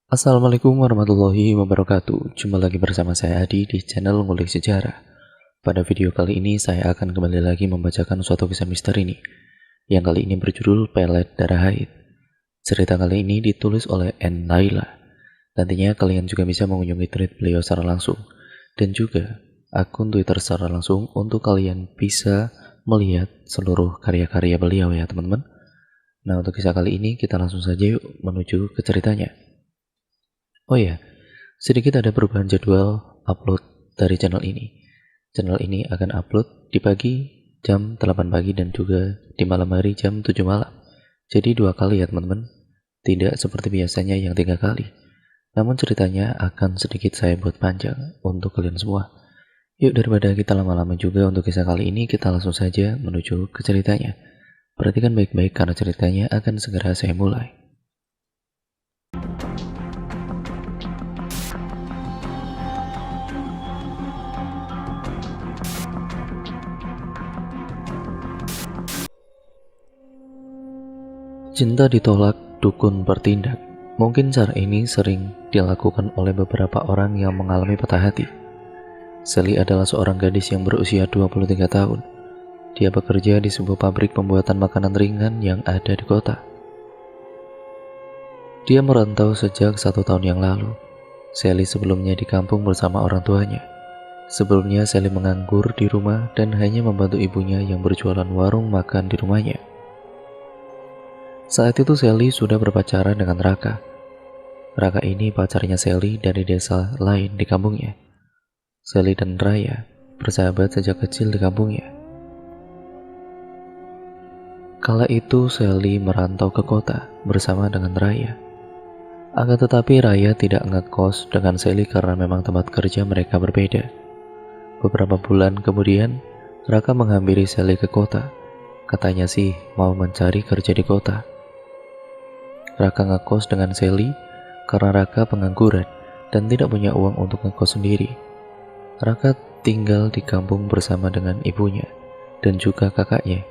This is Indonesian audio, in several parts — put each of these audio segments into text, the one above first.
Assalamualaikum warahmatullahi wabarakatuh. Jumpa lagi bersama saya Adi di channel Ngulik Sejarah. Pada video kali ini saya akan kembali lagi membacakan suatu kisah misteri nih, yang kali ini berjudul Pelet Darah Haid. Cerita kali ini ditulis oleh N. Laila. Nantinya kalian juga bisa mengunjungi tweet beliau secara langsung, dan juga akun Twitter secara langsung untuk kalian bisa melihat seluruh karya-karya beliau ya teman-teman. Nah, untuk kisah kali ini kita langsung saja yuk menuju ke ceritanya. Oh ya, sedikit ada perubahan jadwal upload dari channel ini. Channel ini akan upload di pagi jam 8 pagi dan juga di malam hari jam 7 malam. Jadi 2 kali ya teman-teman. Tidak seperti biasanya yang 3 kali. Namun ceritanya akan sedikit saya buat panjang untuk kalian semua. Yuk daripada kita lama-lama juga untuk kisah kali ini, kita langsung saja menuju ke ceritanya. Perhatikan baik-baik karena ceritanya akan segera saya mulai. Cinta ditolak, dukun bertindak. Mungkin cara ini sering dilakukan oleh beberapa orang yang mengalami patah hati. Sally adalah seorang gadis yang berusia 23 tahun. Dia bekerja di sebuah pabrik pembuatan makanan ringan yang ada di kota. Dia merantau sejak 1 tahun yang lalu. Sally sebelumnya di kampung bersama orang tuanya. Sebelumnya Sally menganggur di rumah dan hanya membantu ibunya yang berjualan warung makan di rumahnya. Saat itu Sally sudah berpacaran dengan Raka. Raka ini pacarnya Sally dari desa lain di kampungnya. Sally dan Raya bersahabat sejak kecil di kampungnya. Kala itu Sally merantau ke kota bersama dengan Raya. Akan tetapi Raya tidak ngekos dengan Sally karena memang tempat kerja mereka berbeda. Beberapa bulan kemudian, Raka menghampiri Sally ke kota. Katanya sih mau mencari kerja di kota. Raka ngekos dengan Sally karena Raka pengangguran dan tidak punya uang untuk ngekos sendiri. Raka tinggal di kampung bersama dengan ibunya dan juga kakaknya.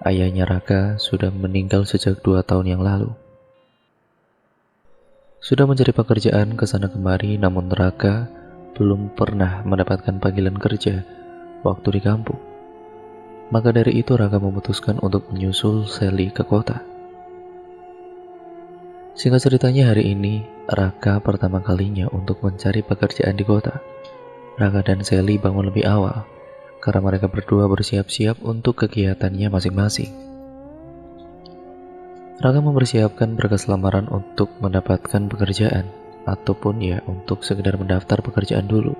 Ayahnya Raka sudah meninggal sejak 2 tahun yang lalu. Sudah mencari pekerjaan ke sana kemari, namun Raka belum pernah mendapatkan panggilan kerja waktu di kampung. Maka dari itu Raka memutuskan untuk menyusul Sally ke kota. Singkat ceritanya, hari ini Raka pertama kalinya untuk mencari pekerjaan di kota. Raka dan Sally bangun lebih awal karena mereka berdua bersiap-siap untuk kegiatannya masing-masing. Raka mempersiapkan berkas lamaran untuk mendapatkan pekerjaan ataupun ya untuk sekedar mendaftar pekerjaan dulu.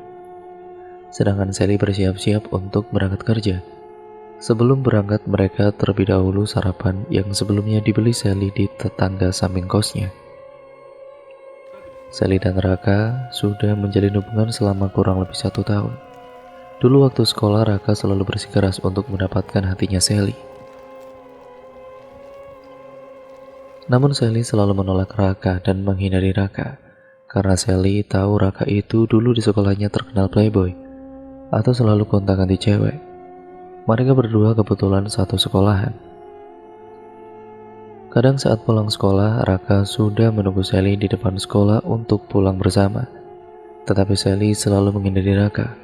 Sedangkan Sally bersiap-siap untuk berangkat kerja. Sebelum berangkat, mereka terlebih dahulu sarapan yang sebelumnya dibeli Sally di tetangga samping kosnya. Sally dan Raka sudah menjalin hubungan selama kurang lebih 1 tahun. Dulu waktu sekolah, Raka selalu bersikeras untuk mendapatkan hatinya Sally. Namun Sally selalu menolak Raka dan menghindari Raka, karena Sally tahu Raka itu dulu di sekolahnya terkenal playboy, atau selalu gonta-ganti cewek. Mereka berdua kebetulan satu sekolahan. Kadang saat pulang sekolah, Raka sudah menunggu Sally di depan sekolah untuk pulang bersama. Tetapi Sally selalu menghindari Raka.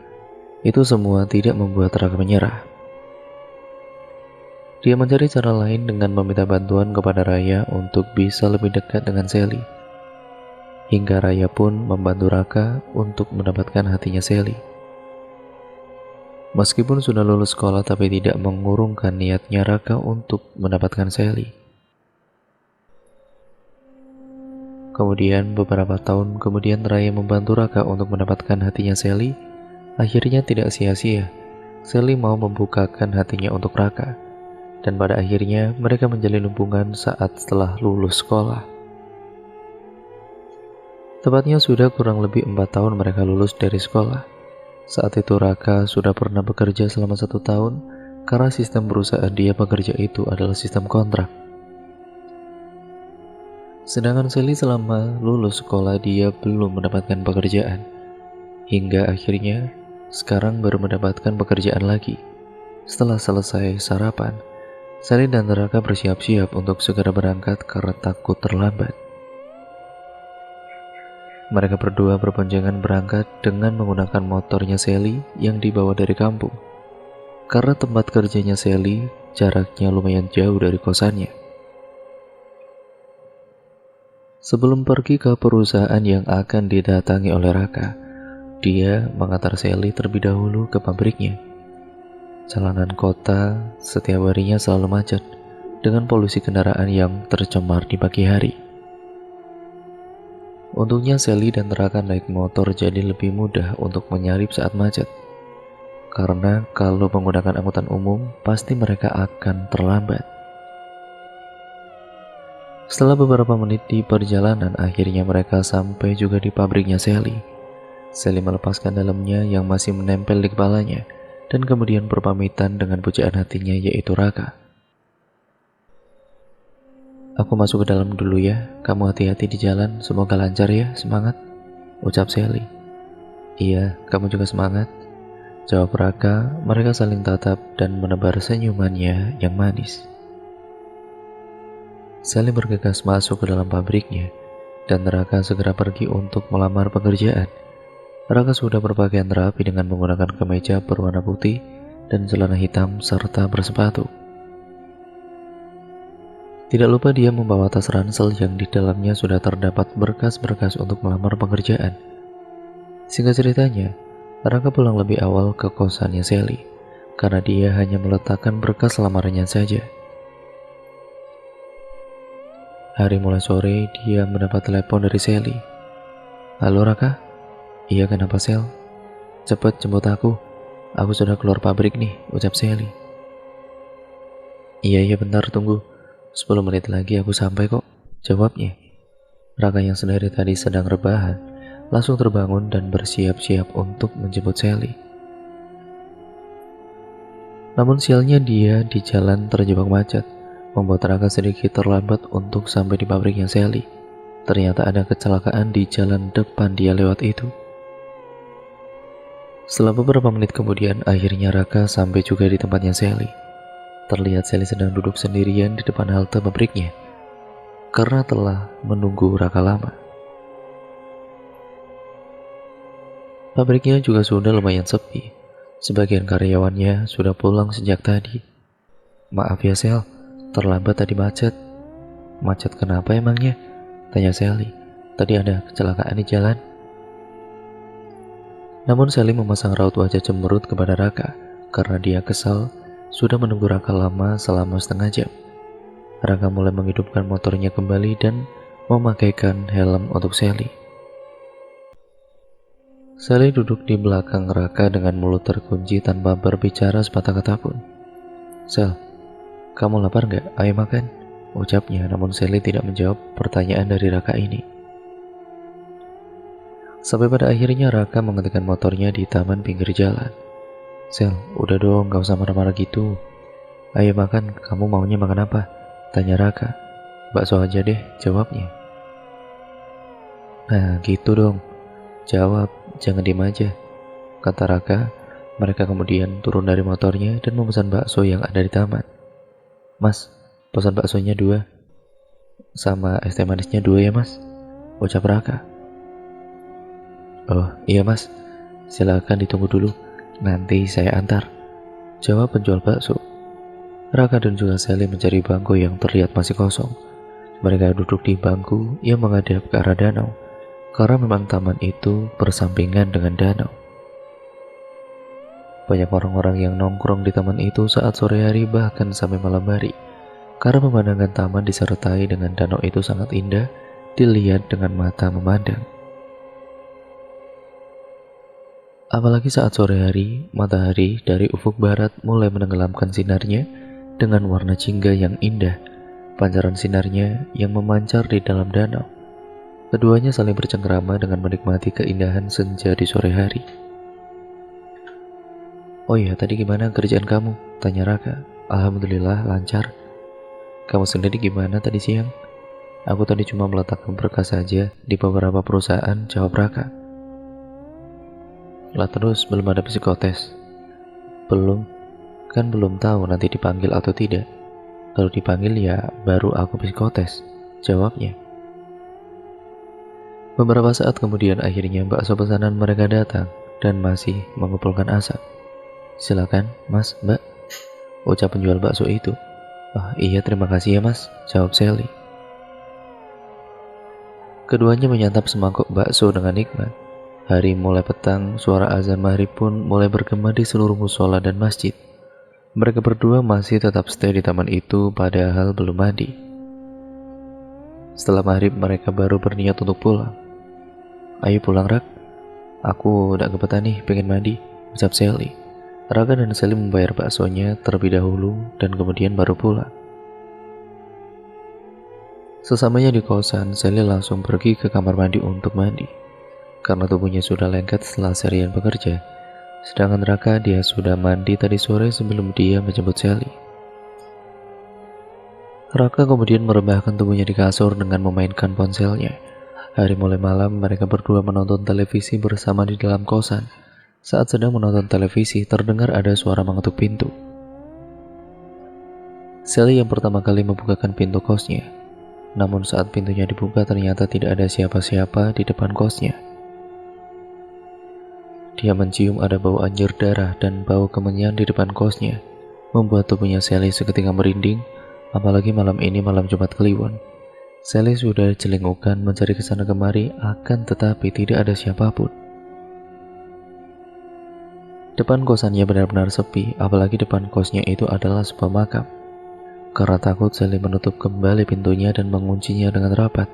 Itu semua tidak membuat Raka menyerah. Dia mencari cara lain dengan meminta bantuan kepada Raya untuk bisa lebih dekat dengan Sally. Hingga Raya pun membantu Raka untuk mendapatkan hatinya Sally. Meskipun sudah lulus sekolah tapi tidak mengurungkan niatnya Raka untuk mendapatkan Sally. Kemudian beberapa tahun kemudian Raya membantu Raka untuk mendapatkan hatinya Sally. Akhirnya tidak sia-sia, Sally mau membukakan hatinya untuk Raka. Dan pada akhirnya mereka menjalin hubungan saat setelah lulus sekolah. Tepatnya sudah kurang lebih 4 tahun mereka lulus dari sekolah. Saat itu Raka sudah pernah bekerja selama 1 tahun karena sistem perusahaan dia bekerja itu adalah sistem kontrak. Sedangkan Sally selama lulus sekolah dia belum mendapatkan pekerjaan. Hingga akhirnya sekarang baru mendapatkan pekerjaan lagi. Setelah selesai sarapan, Sally dan Raka bersiap-siap untuk segera berangkat karena takut terlambat. Mereka berdua berboncengan berangkat dengan menggunakan motornya Sally yang dibawa dari kampung. Karena tempat kerjanya Sally jaraknya lumayan jauh dari kosannya. Sebelum pergi ke perusahaan yang akan didatangi oleh Raka, dia mengantar Sally terlebih dahulu ke pabriknya. Jalanan kota setiap harinya selalu macet dengan polusi kendaraan yang tercemar di pagi hari. Untungnya Sally dan Raka naik motor jadi lebih mudah untuk menyalip saat macet. Karena kalau menggunakan angkutan umum, pasti mereka akan terlambat. Setelah beberapa menit di perjalanan, akhirnya mereka sampai juga di pabriknya Sally. Sally melepaskan dalamnya yang masih menempel di kepalanya, dan kemudian berpamitan dengan pujaan hatinya yaitu Raka. "Aku masuk ke dalam dulu ya, kamu hati-hati di jalan, semoga lancar ya, semangat," ucap Sally. "Iya, kamu juga semangat," jawab Raka. Mereka saling tatap dan menebar senyumannya yang manis. Sally bergegas masuk ke dalam pabriknya, dan Raka segera pergi untuk melamar pekerjaan. Raka sudah berpakaian rapi dengan menggunakan kemeja berwarna putih dan celana hitam serta bersepatu. Tidak lupa dia membawa tas ransel yang di dalamnya sudah terdapat berkas-berkas untuk melamar pekerjaan. Singkat ceritanya, Raka pulang lebih awal ke kosannya Sally, karena dia hanya meletakkan berkas lamarannya saja. Hari mulai sore, dia mendapat telepon dari Sally. "Halo Raka?" "Iya, kenapa Sel?" "Cepet jemput aku sudah keluar pabrik nih," ucap Sally. Iya bentar tunggu, 10 menit lagi aku sampai kok," jawabnya. Raka yang sendiri tadi sedang rebahan langsung terbangun dan bersiap-siap untuk menjemput Sally. Namun sialnya dia di jalan terjebak macet, membuat Raka sedikit terlambat untuk sampai di pabriknya Sally. Ternyata ada kecelakaan di jalan depan dia lewat itu. Setelah beberapa menit kemudian, akhirnya Raka sampai juga di tempatnya Sally. Terlihat Sally sedang duduk sendirian di depan halte pabriknya, karena telah menunggu Raka lama. Pabriknya juga sudah lumayan sepi. Sebagian karyawannya sudah pulang sejak tadi. "Maaf ya Sel, terlambat tadi macet." "Macet kenapa emangnya?" tanya Sally. "Tadi ada kecelakaan di jalan." Namun Sally memasang raut wajah cemberut kepada Raka karena dia kesal sudah menunggu Raka lama selama setengah jam. Raka mulai menghidupkan motornya kembali dan memakaikan helm untuk Sally. Sally duduk di belakang Raka dengan mulut terkunci tanpa berbicara sepatah kata pun. "Sel, kamu lapar nggak? Ayo makan," ucapnya, namun Sally tidak menjawab pertanyaan dari Raka ini. Sampai pada akhirnya Raka menghentikan motornya di taman pinggir jalan. "Sel, udah dong, gak usah marah-marah gitu. Ayo makan, kamu maunya makan apa?" tanya Raka. "Bakso aja deh," jawabnya. "Nah gitu dong, jawab, jangan diem aja," kata Raka. Mereka kemudian turun dari motornya dan memesan bakso yang ada di taman. "Mas, pesan baksonya 2, sama es teh manisnya 2 ya mas," ucap Raka. "Oh iya mas, silakan ditunggu dulu, nanti saya antar," jawab penjual bakso. Raka dan juga Sally mencari bangku yang terlihat masih kosong. Mereka duduk di bangku yang menghadap ke arah danau, karena memang taman itu bersampingan dengan danau. Banyak orang-orang yang nongkrong di taman itu saat sore hari bahkan sampai malam hari, karena pemandangan taman disertai dengan danau itu sangat indah dilihat dengan mata memandang. Apalagi saat sore hari, matahari dari ufuk barat mulai menenggelamkan sinarnya dengan warna jingga yang indah. Pancaran sinarnya yang memancar di dalam danau. Keduanya saling bercengkrama dengan menikmati keindahan senja di sore hari. "Oh iya, tadi gimana kerjaan kamu?" tanya Raka. "Alhamdulillah lancar." "Kamu sendiri gimana tadi siang?" "Aku tadi cuma meletakkan berkas saja di beberapa perusahaan," jawab Raka. "Lah terus belum ada psikotes?" "Belum, kan belum tahu nanti dipanggil atau tidak. Kalau dipanggil ya baru aku psikotes," jawabnya. Beberapa saat kemudian akhirnya bakso pesanan mereka datang dan masih mengepulkan asap. "Silakan, Mas, Mbak," ucap penjual bakso itu. "Ah, iya, terima kasih ya, Mas," jawab Sally. Keduanya menyantap semangkuk bakso dengan nikmat. Hari mulai petang, suara azan maghrib pun mulai bergema di seluruh musola dan masjid. Mereka berdua masih tetap stay di taman itu padahal belum mandi. Setelah maghrib mereka baru berniat untuk pulang. "Ayo pulang, Rak. Aku udah kebetan nih, pengen mandi," ucap Sally. Raka dan Sally membayar baksonya terlebih dahulu dan kemudian baru pulang. Sesamanya di kosan, Sally langsung pergi ke kamar mandi untuk mandi. Karena tubuhnya sudah lengket setelah seharian bekerja. Sedangkan Raka dia sudah mandi tadi sore sebelum dia menjemput Sally. Raka kemudian merebahkan tubuhnya di kasur dengan memainkan ponselnya. Hari mulai malam, mereka berdua menonton televisi bersama di dalam kosan. Saat sedang menonton televisi, terdengar ada suara mengetuk pintu. Sally yang pertama kali membukakan pintu kosnya. Namun saat pintunya dibuka, ternyata tidak ada siapa-siapa di depan kosnya. Dia mencium ada bau anjir darah dan bau kemenyan di depan kosnya, membuat tubuhnya Sally seketika merinding, apalagi malam ini malam Jumat Kliwon. Sally sudah celingukan mencari kesana kemari, akan tetapi tidak ada siapapun. Depan kosannya benar-benar sepi, apalagi depan kosnya itu adalah sebuah makam. Karena takut, Sally menutup kembali pintunya dan menguncinya dengan rapat.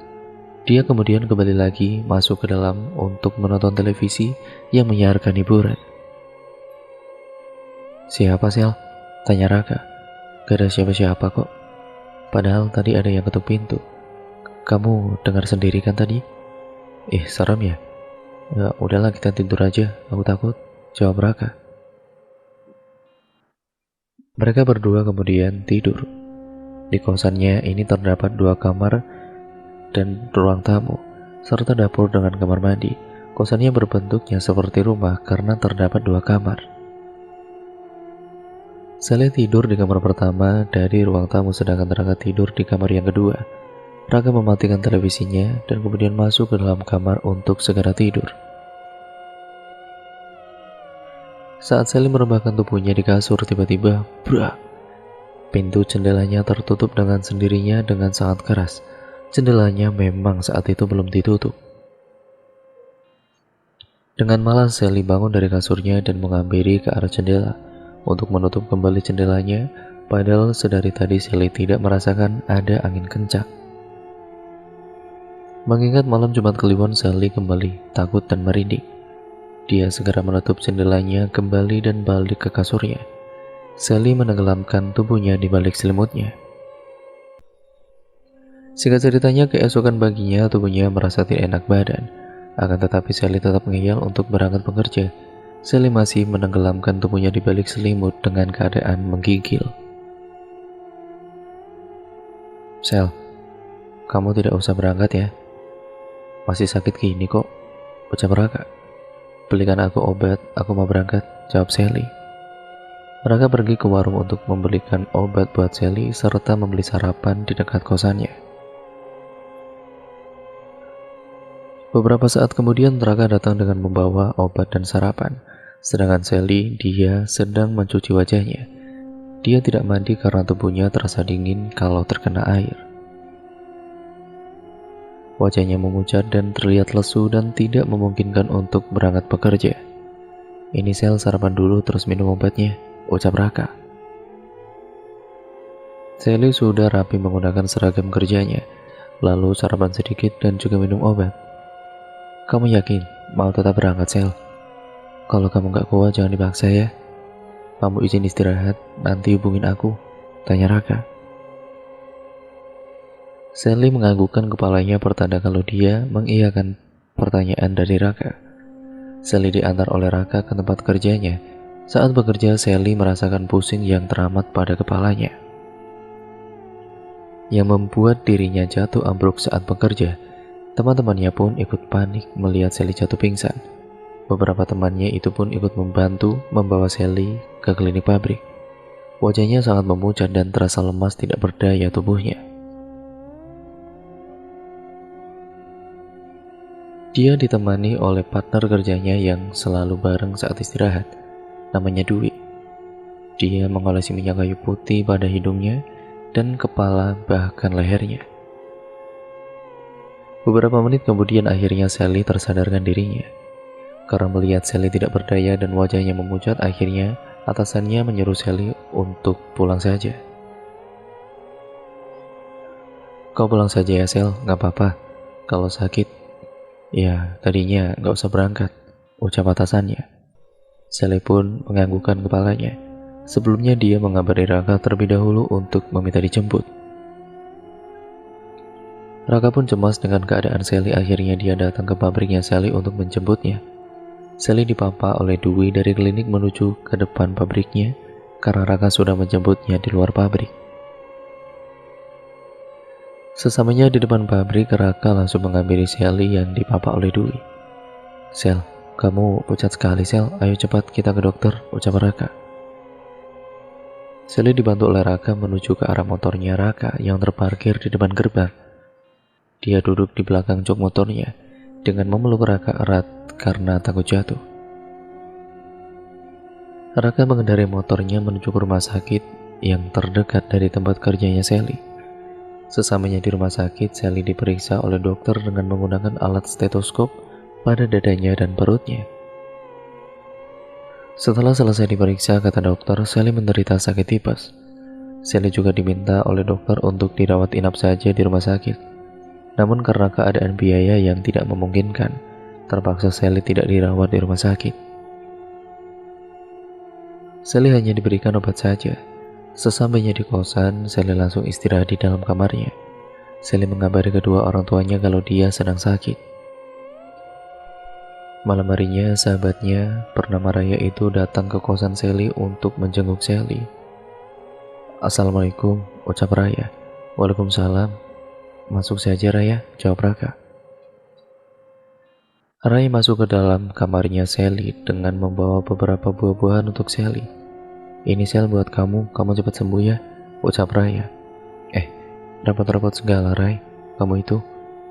Dia kemudian kembali lagi masuk ke dalam untuk menonton televisi yang menyiarkan hiburan. "Siapa, Sel?" tanya Raka. "Gak ada siapa-siapa kok. Padahal tadi ada yang ketuk pintu. Kamu dengar sendiri kan tadi?" Serem ya?" "Ya udahlah, kita tidur aja, aku takut," jawab Raka. Mereka berdua kemudian tidur. Di kosannya ini terdapat 2 kamar dan ruang tamu, serta dapur dengan kamar mandi. Kosannya berbentuknya seperti rumah karena terdapat 2 kamar. Sally tidur di kamar pertama dari ruang tamu, sedangkan Raka tidur di kamar yang kedua. Raka mematikan televisinya dan kemudian masuk ke dalam kamar untuk segera tidur. Saat Sally merebahkan tubuhnya di kasur, tiba-tiba, brak! Pintu jendelanya tertutup dengan sendirinya dengan sangat keras. Jendelanya memang saat itu belum ditutup. Dengan malas Sally bangun dari kasurnya dan menghampiri ke arah jendela untuk menutup kembali jendelanya, padahal sedari tadi Sally tidak merasakan ada angin kencang. Mengingat malam Jumat Kliwon, Sally kembali takut dan merinding. Dia segera menutup jendelanya kembali dan balik ke kasurnya. Sally menenggelamkan tubuhnya di balik selimutnya. Singkat ceritanya, keesokan paginya tubuhnya merasa tidak enak badan. Akan tetapi Sally tetap ngeyel untuk berangkat bekerja. Sally masih menenggelamkan tubuhnya di balik selimut dengan keadaan menggigil. "Sel, kamu tidak usah berangkat ya. Masih sakit gini kok," ucap Raka. "Belikan aku obat, aku mau berangkat," jawab Sally. Raka pergi ke warung untuk membelikan obat buat Sally serta membeli sarapan di dekat kosannya. Beberapa saat kemudian Raka datang dengan membawa obat dan sarapan, sedangkan Sally dia sedang mencuci wajahnya. Dia tidak mandi karena tubuhnya terasa dingin kalau terkena air. Wajahnya memucat dan terlihat lesu dan tidak memungkinkan untuk berangkat bekerja. "Ini Sel, sarapan dulu terus minum obatnya," ucap Raka. Sally sudah rapi menggunakan seragam kerjanya, lalu sarapan sedikit dan juga minum obat. "Kamu yakin mau tetap berangkat, Sel? Kalau kamu gak kuat jangan dipaksa ya. Kamu izin istirahat, nanti hubungin aku," tanya Raka. Sally menganggukkan kepalanya pertanda kalau dia mengiyakan pertanyaan dari Raka. Sally diantar oleh Raka ke tempat kerjanya. Saat bekerja, Sally merasakan pusing yang teramat pada kepalanya, yang membuat dirinya jatuh ambruk saat bekerja. Teman-temannya pun ikut panik melihat Sally jatuh pingsan. Beberapa temannya itu pun ikut membantu membawa Sally ke klinik pabrik. Wajahnya sangat memucat dan terasa lemas tidak berdaya tubuhnya. Dia ditemani oleh partner kerjanya yang selalu bareng saat istirahat, namanya Dwi. Dia mengolesi minyak kayu putih pada hidungnya dan kepala bahkan lehernya. Beberapa menit kemudian akhirnya Sally tersadarkan dirinya. Karena melihat Sally tidak berdaya dan wajahnya memucat, akhirnya atasannya menyuruh Sally untuk pulang saja. Kau pulang saja ya Sel, gak apa-apa. Kalau sakit, ya tadinya gak usah berangkat, ucap atasannya. Sally pun menganggukkan kepalanya. Sebelumnya dia mengabari Raka terlebih dahulu untuk meminta dijemput. Raka pun cemas dengan keadaan Sally. Akhirnya dia datang ke pabriknya Sally untuk menjemputnya. Sally dipapa oleh Dwi dari klinik menuju ke depan pabriknya karena Raka sudah menjemputnya di luar pabrik. Sesamanya di depan pabrik, Raka langsung menghampiri Sally yang dipapa oleh Dwi. Sel, kamu pucat sekali Sel, ayo cepat kita ke dokter, ucap Raka. Sally dibantu oleh Raka menuju ke arah motornya Raka yang terparkir di depan gerbang. Dia duduk di belakang jok motornya dengan memeluk Raka erat karena takut jatuh. Raka mengendarai motornya menuju ke rumah sakit yang terdekat dari tempat kerjanya Sally. Sesamanya di rumah sakit, Sally diperiksa oleh dokter dengan menggunakan alat stetoskop pada dadanya dan perutnya. Setelah selesai diperiksa, kata dokter, Sally menderita sakit tipes. Sally juga diminta oleh dokter untuk dirawat inap saja di rumah sakit. Namun karena keadaan biaya yang tidak memungkinkan, terpaksa Sally tidak dirawat di rumah sakit. Sally hanya diberikan obat saja. Sesampainya di kosan, Sally langsung istirahat di dalam kamarnya. Sally mengabari kedua orang tuanya kalau dia sedang sakit. Malam harinya, sahabatnya bernama Raya itu datang ke kosan Sally untuk menjenguk Sally. Assalamualaikum, ucap Raya. Waalaikumsalam. Masuk saja Raya, jawab Raka. Raya masuk ke dalam kamarnya Sally dengan membawa beberapa buah-buahan untuk Sally. Ini Sel buat kamu cepat sembuh ya, ucap Raya. Repot-repot segala Ray, kamu itu.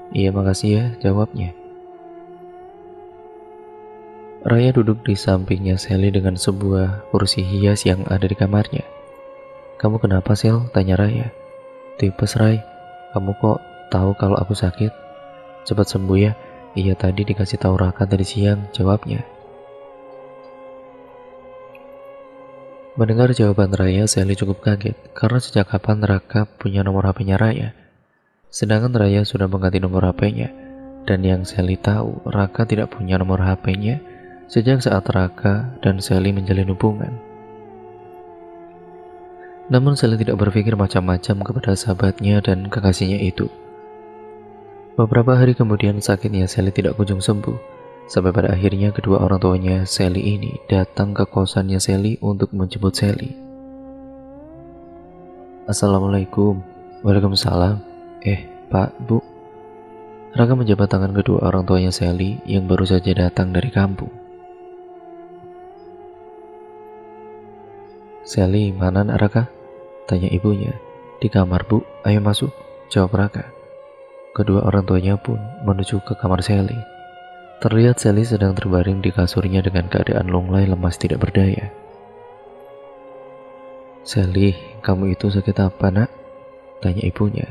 Iya makasih ya, jawabnya. Raya duduk di sampingnya Sally dengan sebuah kursi hias yang ada di kamarnya. Kamu kenapa Sel? Tanya Raya. Tipes Ray, kamu kok tahu kalau aku sakit? Cepat sembuh ya. Iya tadi dikasih tahu Raka tadi siang, jawabnya. Mendengar jawaban Raya, Sally cukup kaget karena sejak kapan Raka punya nomor HP-nya Raya. Sedangkan Raya sudah mengganti nomor HP-nya, dan yang Sally tahu, Raka tidak punya nomor HP-nya sejak saat Raka dan Sally menjalin hubungan. Namun Sally tidak berpikir macam-macam kepada sahabatnya dan kekasihnya itu. Beberapa hari kemudian sakitnya Sally tidak kunjung sembuh, sampai pada akhirnya kedua orang tuanya Sally ini datang ke kosannya Sally untuk menjemput Sally. Assalamualaikum. Waalaikumsalam. Pak, Bu. Raka menjabat tangan kedua orang tuanya Sally yang baru saja datang dari kampung. Sally, mana nak Raka? Tanya ibunya. Di kamar Bu, ayo masuk, jawab Raka. Kedua orang tuanya pun menuju ke kamar Sally. Terlihat Sally sedang terbaring di kasurnya dengan keadaan lunglai lemas tidak berdaya. Sally, kamu itu sakit apa nak? Tanya ibunya.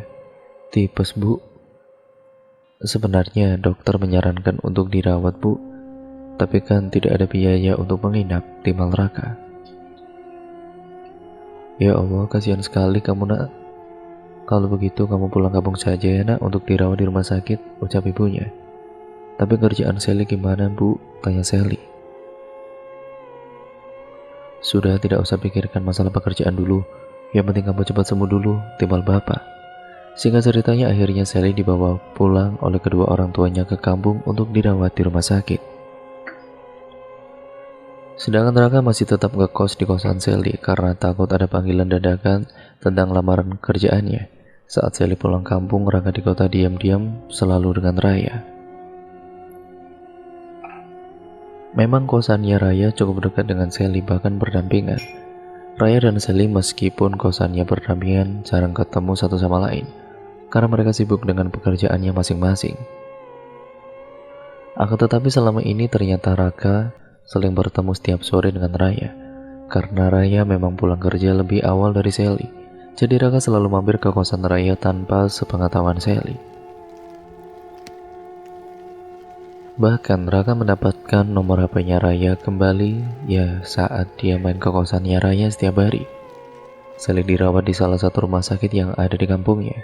Tipes Bu. Sebenarnya dokter menyarankan untuk dirawat Bu, tapi kan tidak ada biaya untuk menginap, timbal Raka. Ya Allah, kasihan sekali kamu nak. Kalau begitu kamu pulang kampung saja ya nak untuk dirawat di rumah sakit, ucap ibunya. Tapi kerjaan Sally gimana Bu? Tanya Sally. Sudah, tidak usah pikirkan masalah pekerjaan dulu. Yang penting kamu cepat sembuh dulu, timbal bapak. Singkat ceritanya akhirnya Sally dibawa pulang oleh kedua orang tuanya ke kampung untuk dirawat di rumah sakit. Sedangkan Raka masih tetap ngekos di kosan Sally karena takut ada panggilan dadakan tentang lamaran kerjaannya. Saat Sally pulang kampung, Raka di kota diam-diam selalu dengan Raya. Memang kosannya Raya cukup dekat dengan Sally, bahkan berdampingan. Raya dan Sally meskipun kosannya berdampingan jarang ketemu satu sama lain karena mereka sibuk dengan pekerjaannya masing-masing. Akan tetapi selama ini ternyata Raka saling bertemu setiap sore dengan Raya. Karena Raya memang pulang kerja lebih awal dari Sally. Jadi Raka selalu mampir ke kosan Raya tanpa sepengetahuan Sally. Bahkan Raka mendapatkan nomor HP-nya Raya kembali ya saat dia main ke kosannya Raya setiap hari. Sally dirawat di salah satu rumah sakit yang ada di kampungnya.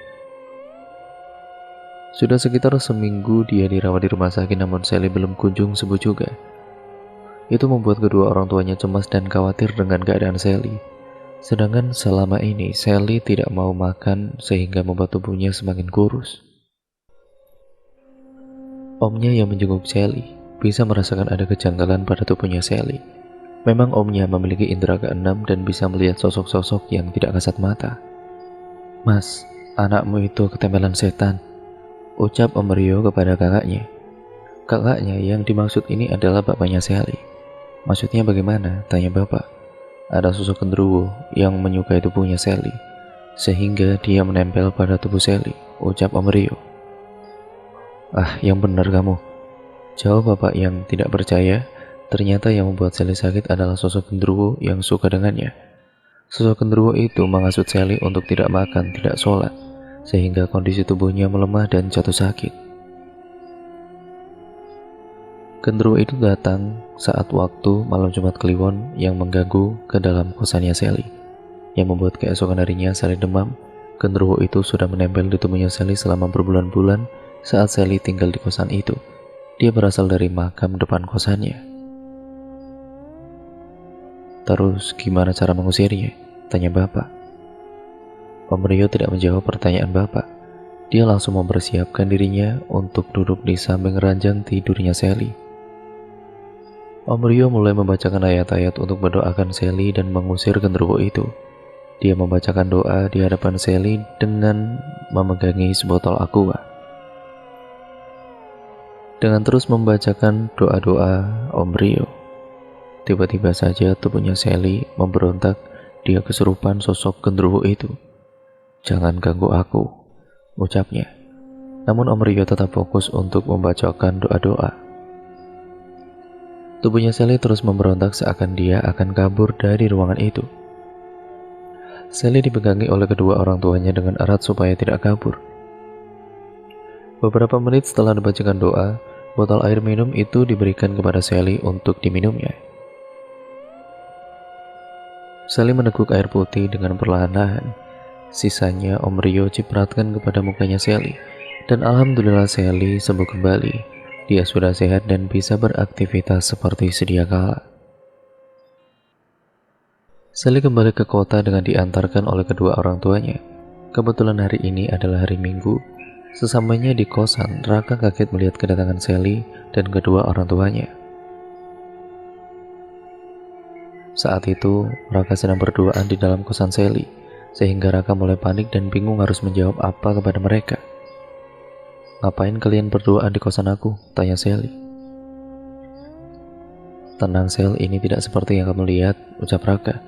Sudah sekitar seminggu dia dirawat di rumah sakit, namun Sally belum kunjung sembuh juga. Itu membuat kedua orang tuanya cemas dan khawatir dengan keadaan Sally. Sedangkan selama ini Sally tidak mau makan sehingga membuat tubuhnya semakin kurus. Omnya yang menjenguk Sally bisa merasakan ada kejanggalan pada tubuhnya Sally. Memang omnya memiliki indera keenam dan bisa melihat sosok-sosok yang tidak kasat mata. "Mas, anakmu itu ketempelan setan," ucap Om Rio kepada kakaknya. Kakaknya yang dimaksud ini adalah bapaknya Sally. "Maksudnya bagaimana?" tanya bapak. "Ada sosok genderuwo yang menyukai tubuhnya Sally, sehingga dia menempel pada tubuh Sally," ucap Om Rio. "Ah, yang benar kamu," jawab bapak yang tidak percaya. Ternyata yang membuat Sally sakit adalah sosok genderuwo yang suka dengannya. Sosok genderuwo itu menghasut Sally untuk tidak makan, tidak sholat, sehingga kondisi tubuhnya melemah dan jatuh sakit. Genderuwo itu datang saat waktu malam Jumat Kliwon yang mengganggu ke dalam kosannya Sally, yang membuat keesokan harinya Sally demam. Genderuwo itu sudah menempel di tubuhnya Sally selama berbulan-bulan. Saat Sally tinggal di kosan itu, dia berasal dari makam depan kosannya. "Terus gimana cara mengusirnya?" tanya bapak. Om Rio tidak menjawab pertanyaan bapak. Dia langsung mempersiapkan dirinya untuk duduk di samping ranjang tidurnya Sally. Om Rio mulai membacakan ayat-ayat untuk mendoakan Sally dan mengusir genderuwo itu. Dia membacakan doa di hadapan Sally dengan memegangi sebotol aqua. Dengan terus membacakan doa-doa Om Rio, tiba-tiba saja tubuhnya Sally memberontak. Dia kesurupan sosok genderuwo itu. "Jangan ganggu aku," ucapnya. Namun Om Rio tetap fokus untuk membacakan doa-doa. Tubuhnya Sally terus memberontak seakan dia akan kabur dari ruangan itu. Sally dipegangi oleh kedua orang tuanya dengan erat supaya tidak kabur. Beberapa menit setelah dibacakan doa, botol air minum itu diberikan kepada Sally untuk diminumnya. Sally meneguk air putih dengan perlahan-lahan. Sisanya Om Rio cipratkan kepada mukanya Sally, dan alhamdulillah Sally sembuh kembali. Dia sudah sehat dan bisa beraktivitas seperti sedia kala. Sally kembali ke kota dengan diantarkan oleh kedua orang tuanya. Kebetulan hari ini adalah hari Minggu. Sesampainya di kosan, Raka kaget melihat kedatangan Sally dan kedua orang tuanya. Saat itu, Raka sedang berduaan di dalam kosan Sally, sehingga Raka mulai panik dan bingung harus menjawab apa kepada mereka. "Ngapain kalian berduaan di kosan aku?" tanya Sally. "Tenang Sel, ini tidak seperti yang kamu lihat," ucap Raka.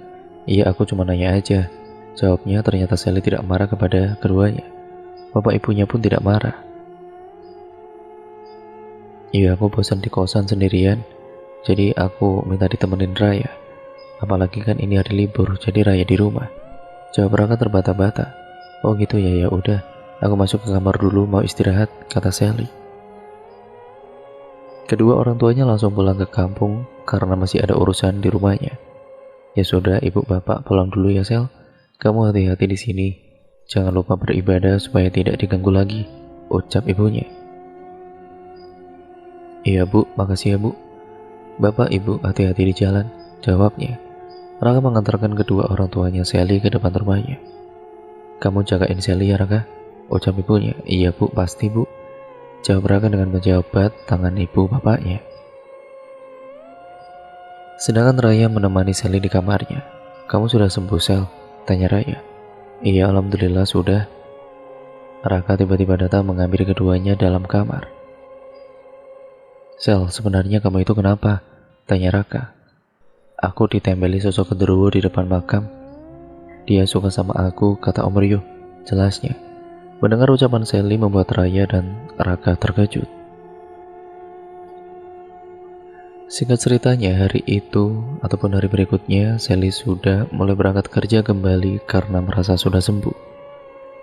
"Iya, aku cuma nanya aja," jawabnya. Ternyata Sally tidak marah kepada keduanya. Bapak ibunya pun tidak marah. "Iya, aku bosan di kosan sendirian, jadi aku minta ditemenin Raya. Apalagi kan ini hari libur, jadi Raya di rumah," jawab Raka terbata-bata. "Oh gitu ya, ya udah, aku masuk ke kamar dulu, mau istirahat," kata Sally. Kedua orang tuanya langsung pulang ke kampung karena masih ada urusan di rumahnya. "Ya sudah, ibu bapak pulang dulu ya Sel. Kamu hati-hati di sini. Jangan lupa beribadah supaya tidak diganggu lagi," ucap ibunya. "Iya bu, makasih ya bu. Bapak ibu hati-hati di jalan," jawabnya. Raka mengantarkan kedua orang tuanya Sally ke depan rumahnya. "Kamu jagain Sally ya Raka," ucap ibunya. "Iya bu, pasti bu," jawab Raka dengan menjabat tangan ibu bapaknya. Sedangkan Raya menemani Sally di kamarnya. "Kamu sudah sembuh Sel?" tanya Raya. "Iya, alhamdulillah sudah." Raka tiba-tiba datang mengambil keduanya dalam kamar. "Sel, sebenarnya kamu itu kenapa?" tanya Raka. "Aku ditempeli sosok genderuwo di depan makam. Dia suka sama aku," kata Om Rio, jelasnya. Mendengar ucapan Sally membuat Raya dan Raka terkejut. Singkat ceritanya, hari itu ataupun hari berikutnya, Sally sudah mulai berangkat kerja kembali karena merasa sudah sembuh.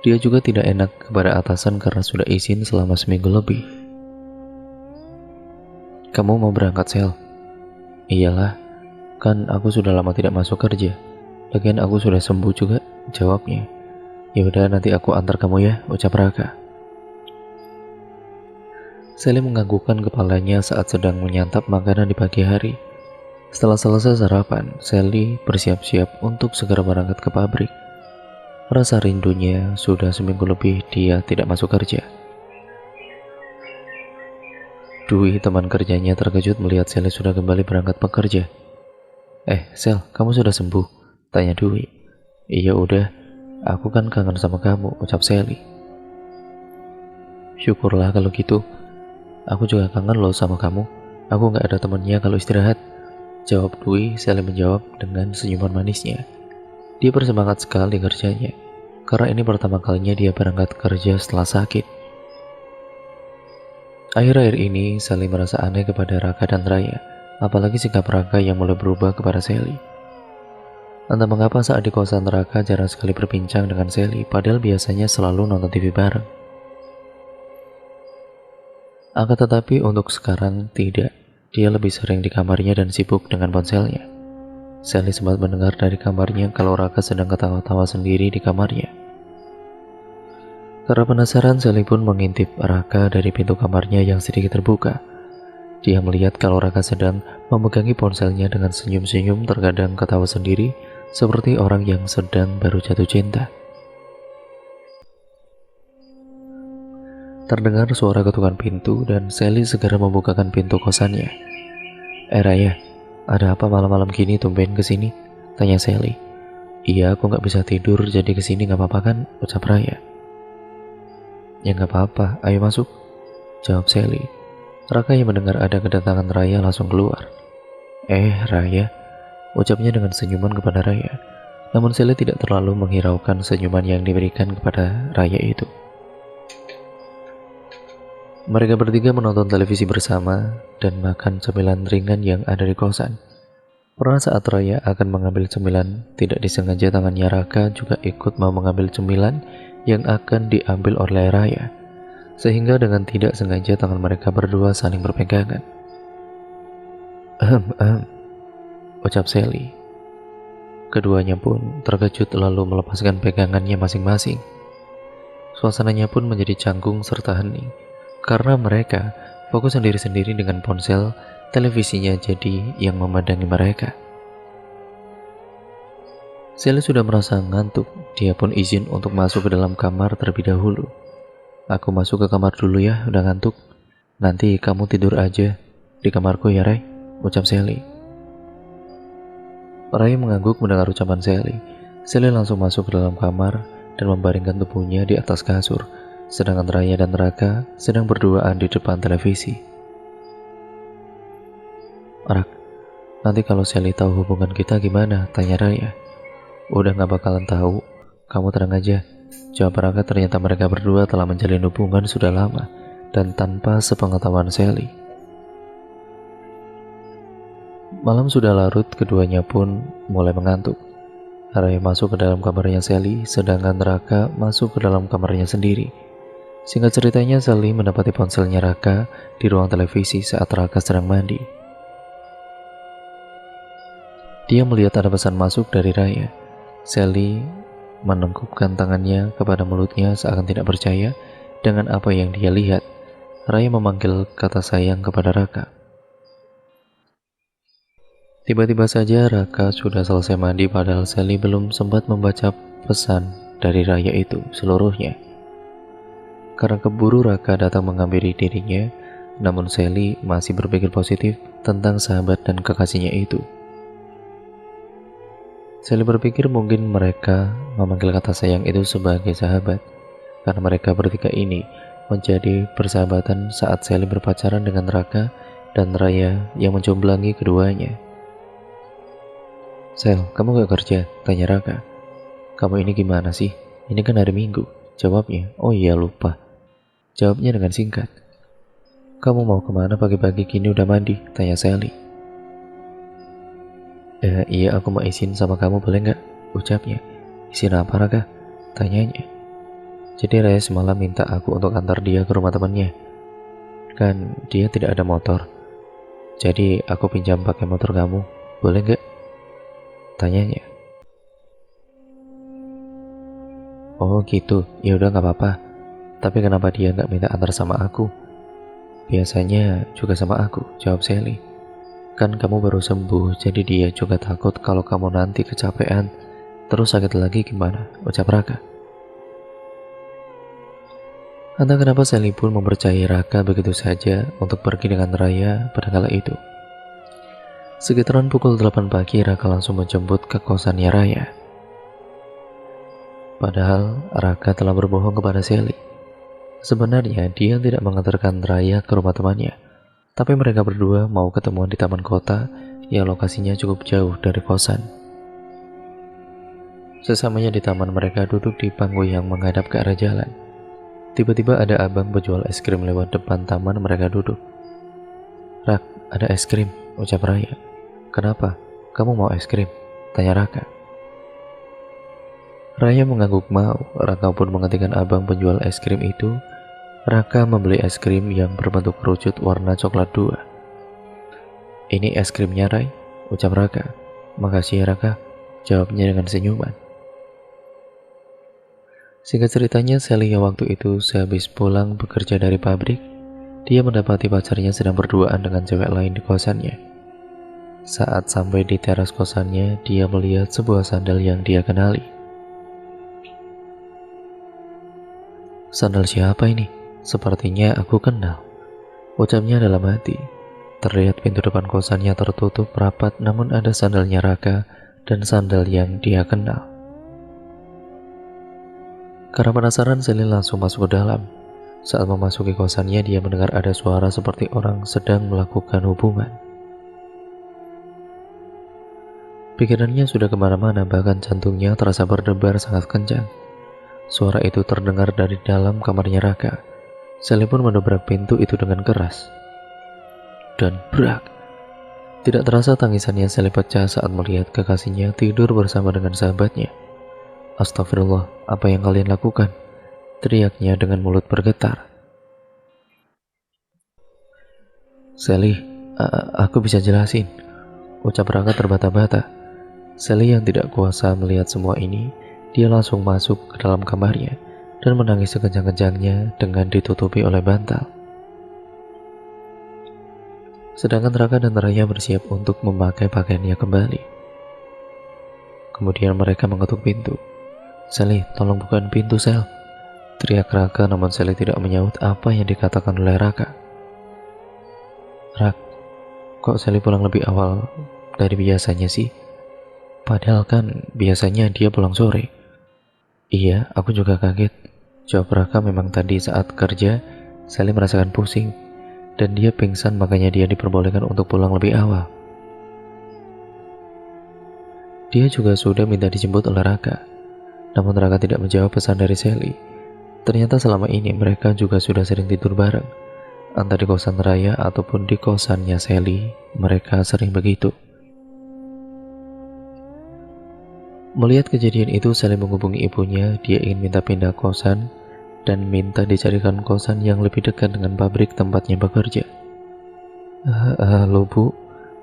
Dia juga tidak enak kepada atasan karena sudah izin selama seminggu lebih. "Kamu mau berangkat, Sel?" "Iyalah, kan aku sudah lama tidak masuk kerja. Lagian aku sudah sembuh juga," jawabnya. "Ya udah, nanti aku antar kamu ya," ucap Raka. Sally menganggukkan kepalanya saat sedang menyantap makanan di pagi hari. Setelah selesai sarapan, Sally bersiap-siap untuk segera berangkat ke pabrik. Rasa rindunya sudah seminggu lebih dia tidak masuk kerja. Dwi, teman kerjanya, terkejut melihat Sally sudah kembali berangkat bekerja. Sel, kamu sudah sembuh?" tanya Dwi. "Iya udah, aku kan kangen sama kamu," ucap Sally. "Syukurlah kalau gitu. Aku juga kangen loh sama kamu. Aku gak ada temennya kalau istirahat," jawab Dwi. Sally menjawab dengan senyuman manisnya. Dia bersemangat sekali kerjanya, karena ini pertama kalinya dia berangkat kerja setelah sakit. Akhir-akhir ini, Sally merasa aneh kepada Raka dan Raya, apalagi sikap Raka yang mulai berubah kepada Sally. Entah mengapa saat di kosan, Raka jarang sekali berbincang dengan Sally, padahal biasanya selalu nonton TV bareng. Akan tetapi untuk sekarang tidak. Dia lebih sering di kamarnya dan sibuk dengan ponselnya. Sally sempat mendengar dari kamarnya kalau Raka sedang ketawa-tawa sendiri di kamarnya. Karena penasaran, Sally pun mengintip Raka dari pintu kamarnya yang sedikit terbuka. Dia melihat kalau Raka sedang memegangi ponselnya dengan senyum-senyum, terkadang ketawa sendiri seperti orang yang sedang baru jatuh cinta. Terdengar suara ketukan pintu dan Sally segera membukakan pintu kosannya. Raya, ada apa malam-malam gini tumben kesini?" tanya Sally. "Iya, aku gak bisa tidur jadi kesini, gak apa-apa kan?" ucap Raya. "Ya gak apa-apa, ayo masuk," jawab Sally. Raka yang mendengar ada kedatangan Raya langsung keluar. Raya," ucapnya dengan senyuman kepada Raya. Namun Sally tidak terlalu menghiraukan senyuman yang diberikan kepada Raya itu. Mereka bertiga menonton televisi bersama dan makan cemilan ringan yang ada di kosan. Pernah saat Raya akan mengambil cemilan, tidak disengaja tangannya Raka juga ikut mau mengambil cemilan yang akan diambil oleh Raya. Sehingga dengan tidak sengaja tangan mereka berdua saling berpegangan. Ahem, ucap Sally. Keduanya pun terkejut lalu melepaskan pegangannya masing-masing. Suasananya pun menjadi canggung serta hening, karena mereka fokus sendiri-sendiri dengan ponsel, televisinya jadi yang memandangi mereka. Sally sudah merasa ngantuk, dia pun izin untuk masuk ke dalam kamar terlebih dahulu. "Aku masuk ke kamar dulu ya, udah ngantuk. Nanti kamu tidur aja di kamarku ya, Ray," ucap Sally. Ray mengangguk mendengar ucapan Sally. Sally langsung masuk ke dalam kamar dan membaringkan tubuhnya di atas kasur, sedangkan Raya dan Raka sedang berduaan di depan televisi. "Rak, nanti kalau Sally tahu hubungan kita gimana?" tanya Raya. "Udah gak bakalan tahu, kamu tenang aja," jawab Raka. Ternyata mereka berdua telah menjalin hubungan sudah lama dan tanpa sepengetahuan Sally. Malam sudah larut, keduanya pun mulai mengantuk. Raya masuk ke dalam kamarnya Sally, sedangkan Raka masuk ke dalam kamarnya sendiri. Singkat ceritanya, Sally mendapati ponselnya Raka di ruang televisi saat Raka sedang mandi. Dia melihat ada pesan masuk dari Raya. Sally menengkupkan tangannya kepada mulutnya seakan tidak percaya dengan apa yang dia lihat. Raya memanggil kata sayang kepada Raka. Tiba-tiba saja Raka sudah selesai mandi, padahal Sally belum sempat membaca pesan dari Raya itu seluruhnya. Karena keburu Raka datang menghampiri dirinya, namun Sally masih berpikir positif tentang sahabat dan kekasihnya itu. Sally berpikir mungkin mereka memanggil kata sayang itu sebagai sahabat, karena mereka bertiga ini menjadi persahabatan saat Sally berpacaran dengan Raka dan Raya yang mencomblangi keduanya. "Sel, kamu gak kerja?" tanya Raka. "Kamu ini gimana sih? Ini kan hari Minggu," jawabnya. "Oh iya, lupa," jawabnya dengan singkat. "Kamu mau kemana pagi-pagi gini udah mandi?" tanya Sally. Iya aku mau izin sama kamu boleh nggak? Ucapnya. Izin apa Raka? Tanyanya. Jadi Raya semalam minta aku untuk antar dia ke rumah temannya. Kan dia tidak ada motor. Jadi aku pinjam pakai motor kamu. Boleh nggak? Tanyanya. Oh gitu, ya udah nggak apa-apa. Tapi kenapa dia nggak minta antar sama aku? Biasanya juga sama aku, jawab Sally. Kan kamu baru sembuh, jadi dia juga takut kalau kamu nanti kecapean, terus sakit lagi gimana? Ucap Raka. Entah kenapa Sally pun mempercayai Raka begitu saja untuk pergi dengan Raya pada kala itu. Sekitaran pukul 8 pagi, Raka langsung menjemput ke kosannya Raya. Padahal Raka telah berbohong kepada Sally. Sebenarnya dia tidak mengantarkan Raya ke rumah temannya, tapi mereka berdua mau ketemuan di taman kota yang lokasinya cukup jauh dari kosan. Sesamanya di taman, mereka duduk di panggung yang menghadap ke arah jalan. Tiba-tiba ada abang penjual es krim lewat depan taman mereka duduk. Rak, ada es krim, ucap Raya. Kenapa? Kamu mau es krim? Tanya Raka. Raya mengangguk mau. Raka pun menghentikan abang penjual es krim itu. Raka membeli es krim yang berbentuk kerucut warna coklat 2. Ini es krimnya Ray, ucap Raka. Makasih ya Raka, jawabnya dengan senyuman. Singkat ceritanya, Sally yang waktu itu sehabis pulang bekerja dari pabrik, dia mendapati pacarnya sedang berduaan dengan cewek lain di kosannya. Saat sampai di teras kosannya, dia melihat sebuah sandal yang dia kenali. Sandal siapa ini? Sepertinya aku kenal, ucapnya dalam hati. Terlihat pintu depan kosannya tertutup rapat, namun ada sandalnya Raka dan sandal yang dia kenal. Karena penasaran, Sally langsung masuk ke dalam. Saat memasuki kosannya, dia mendengar ada suara seperti orang sedang melakukan hubungan. Pikirannya sudah kemana-mana, bahkan jantungnya terasa berdebar sangat kencang. Suara itu terdengar dari dalam kamarnya Raka. Sally pun mendobrak pintu itu dengan keras. Dan brak! Tidak terasa tangisannya Sally pecah saat melihat kekasihnya tidur bersama dengan sahabatnya. Astagfirullah, apa yang kalian lakukan? Teriaknya dengan mulut bergetar. Sally, aku bisa jelasin, ucap Raka terbata-bata. Sally yang tidak kuasa melihat semua ini, dia langsung masuk ke dalam kamarnya dan menangis sekencang-kencangnya dengan ditutupi oleh bantal. Sedangkan Raka dan Raya bersiap untuk memakai pakaiannya kembali. Kemudian mereka mengetuk pintu. Sally, tolong bukain pintu, Sel, teriak Raka, namun Sally tidak menyaut apa yang dikatakan oleh Raka. Rak, kok Sally pulang lebih awal dari biasanya sih? Padahal kan biasanya dia pulang sore. Iya, aku juga kaget, jawab Raka. Memang tadi saat kerja, Sally merasakan pusing, dan dia pingsan, makanya dia diperbolehkan untuk pulang lebih awal. Dia juga sudah minta dijemput oleh Raka. Namun Raka tidak menjawab pesan dari Sally. Ternyata selama ini mereka juga sudah sering tidur bareng. Entah di kosan Raya ataupun di kosannya Sally, mereka sering begitu. Melihat kejadian itu, Sally menghubungi ibunya. Dia ingin minta pindah kosan dan minta dicarikan kosan yang lebih dekat dengan pabrik tempatnya bekerja. Halo Bu,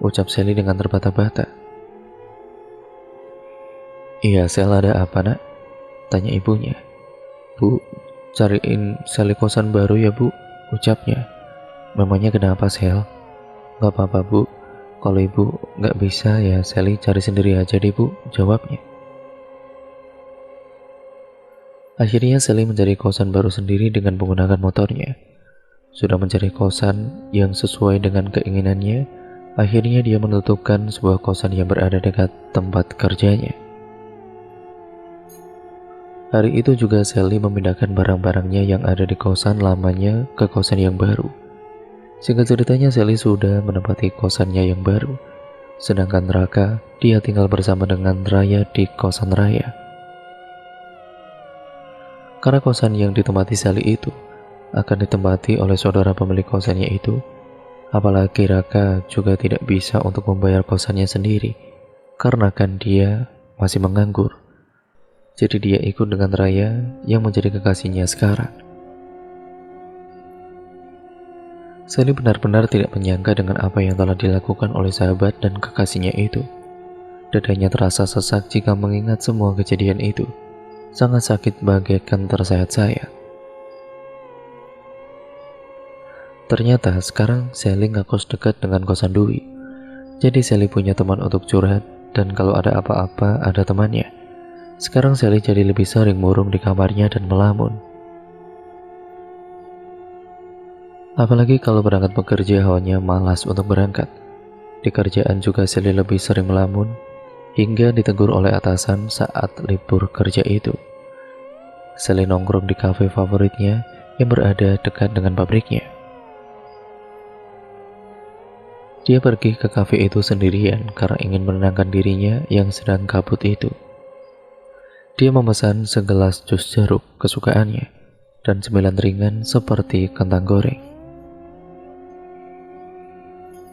ucap Sally dengan terbata-bata. Iya, Sel, ada apa nak? Tanya ibunya. Bu, cariin Sally kosan baru ya Bu, ucapnya. Memangnya kenapa Sel? Gak apa-apa Bu, kalau ibu gak bisa ya Sally cari sendiri aja deh Bu, jawabnya. Akhirnya Sally mencari kosan baru sendiri dengan menggunakan motornya. Sudah mencari kosan yang sesuai dengan keinginannya, akhirnya dia menentukan sebuah kosan yang berada dekat tempat kerjanya. Hari itu juga Sally memindahkan barang-barangnya yang ada di kosan lamanya ke kosan yang baru. Singkat ceritanya, Sally sudah menempati kosannya yang baru. Sedangkan Raka, dia tinggal bersama dengan Raya di kosan Raya. Karena kosan yang ditempati Sally itu akan ditempati oleh saudara pemilik kosannya itu, apalagi Raka juga tidak bisa untuk membayar kosannya sendiri. karena kan dia masih menganggur. Jadi dia ikut dengan Raya yang menjadi kekasihnya sekarang. Sally benar-benar tidak menyangka dengan apa yang telah dilakukan oleh sahabat dan kekasihnya itu. Dadanya terasa sesak jika mengingat semua kejadian itu. Sangat sakit bagaikan tersayat-sayat. Ternyata sekarang Sally ngekos dekat dengan kosan Dwi. Jadi Sally punya teman untuk curhat, dan kalau ada apa-apa ada temannya. Sekarang Sally jadi lebih sering murung di kamarnya dan melamun. Apalagi kalau berangkat bekerja hawanya malas untuk berangkat. Di kerjaan juga Sally lebih sering melamun, hingga ditegur oleh atasan saat libur kerja itu. Sally nongkrong di kafe favoritnya yang berada dekat dengan pabriknya. Dia pergi ke kafe itu sendirian karena ingin menenangkan dirinya yang sedang kabut itu. Dia memesan segelas jus jeruk kesukaannya dan cemilan ringan seperti kentang goreng.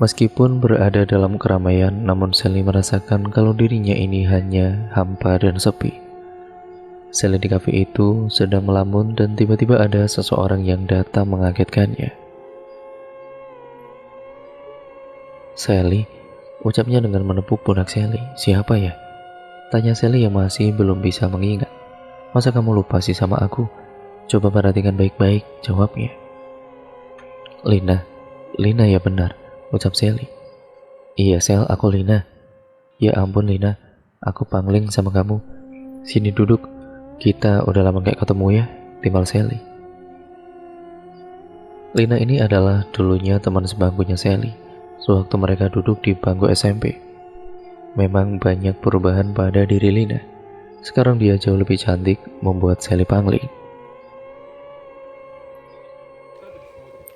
Meskipun berada dalam keramaian, namun Sally merasakan kalau dirinya ini hanya hampa dan sepi. Sally di kafe itu sedang melamun dan tiba-tiba ada seseorang yang datang mengagetkannya. Sally, ucapnya dengan menepuk pundak Sally. Siapa ya? Tanya Sally yang masih belum bisa mengingat. Masa kamu lupa sih sama aku? Coba perhatikan baik-baik, jawabnya. Lina ya benar, ucap Sally. Iya Sel, aku Lina. Ya ampun Lina, aku pangling sama kamu. Sini duduk, kita udah lama gak ketemu ya, timbal Sally. Lina ini adalah dulunya teman sebangkunya Sally. Sewaktu mereka duduk di bangku SMP. Memang banyak perubahan pada diri Lina. Sekarang dia jauh lebih cantik, membuat Sally pangling.